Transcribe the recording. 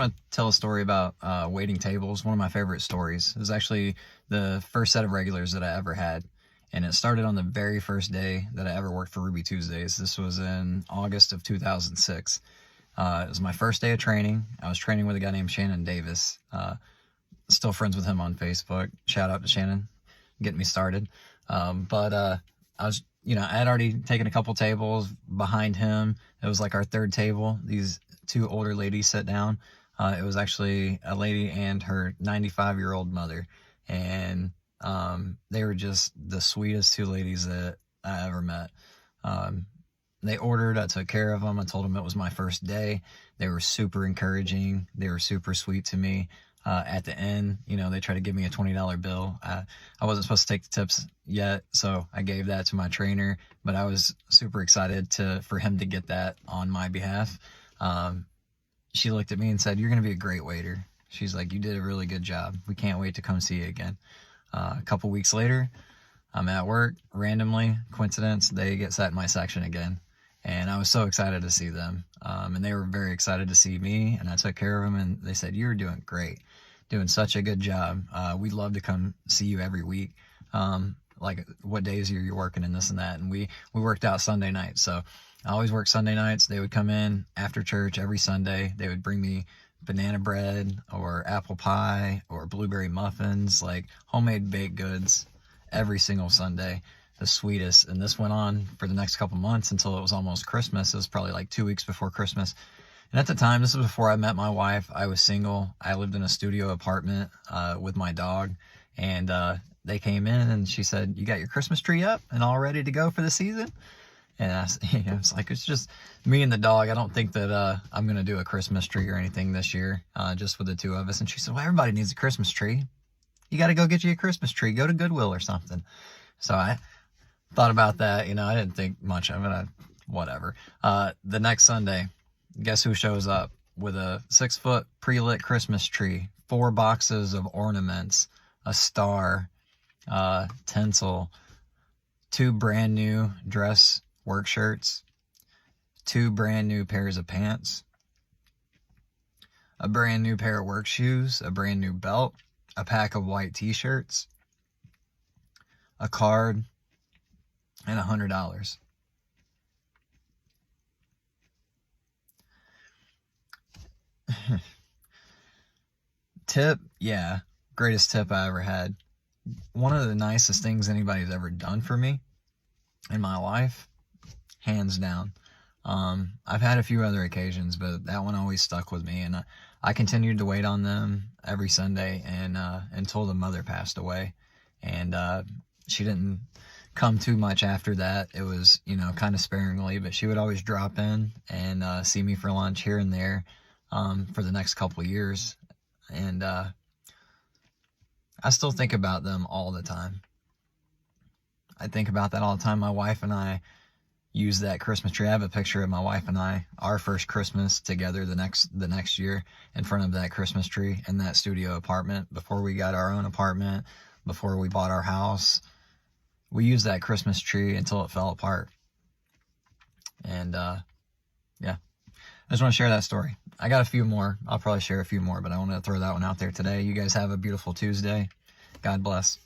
I want to tell a story about waiting tables. One of my favorite stories. It was actually the first set of regulars that I ever had. And it started on the very first day that I ever worked for Ruby Tuesdays. This was in August of 2006. It was my first day of training. I was training with a guy named Shannon Davis. Still friends with him on Facebook. Shout out to Shannon, getting me started. I was, I had already taken a couple tables behind him. It was like our third table. These two older ladies sat down. It was actually a lady and her 95-year-old mother. And they were just the sweetest two ladies that I ever met. They ordered, I took care of them. I told them it was my first day. They were super encouraging. They were super sweet to me. At the end, they tried to give me a $20 bill. I wasn't supposed to take the tips yet, so I gave that to my trainer, but I was super excited for him to get that on my behalf. She looked at me and said, "You're going to be a great waiter." She's like, "You did a really good job. We can't wait to come see you again." A couple weeks later, I'm at work, randomly, coincidence, they get sat in my section again. And I was so excited to see them. And they were very excited to see me, and I took care of them, and they said, "You're doing great, doing such a good job. We'd love to come see you every week. Like what days are you working and this and that." And we worked out Sunday nights. So I always worked Sunday nights. They would come in after church every Sunday. They would bring me banana bread or apple pie or blueberry muffins, like homemade baked goods every single Sunday. The sweetest. And this went on for the next couple months until it was almost Christmas. It was probably like 2 weeks before Christmas. And at the time, this was before I met my wife. I was single. I lived in a studio apartment with my dog. And they came in and she said, "You got your Christmas tree up and all ready to go for the season?" And I was like, "It's just me and the dog. I don't think that I'm going to do a Christmas tree or anything this year, just with the two of us." And she said, "Well, everybody needs a Christmas tree. You got to go get you a Christmas tree. Go to Goodwill or something." So I thought about that. I didn't think much of it. Whatever. The next Sunday, guess who shows up with a 6-foot pre-lit Christmas tree, 4 boxes of ornaments, a star, tinsel, 2 brand new dress work shirts, 2 brand new pairs of pants, a brand new pair of work shoes, a brand new belt, a pack of white t-shirts, a card, and $100. Tip, yeah, greatest tip I ever had. One of the nicest things anybody's ever done for me in my life, hands down. I've had a few other occasions, but that one always stuck with me, and I continued to wait on them every Sunday and until the mother passed away. And she didn't come too much after that. It was, kind of sparingly, but she would always drop in and see me for lunch here and there for the next couple of years. And I still think about them all the time. I think about that all the time. My wife and I use that Christmas tree. I have a picture of my wife and I, our first Christmas together the next year, in front of that Christmas tree in that studio apartment before we got our own apartment, before we bought our house. We used that Christmas tree until it fell apart. And yeah, I just want to share that story. I got a few more. I'll probably share a few more, but I want to throw that one out there today. You guys have a beautiful Tuesday. God bless.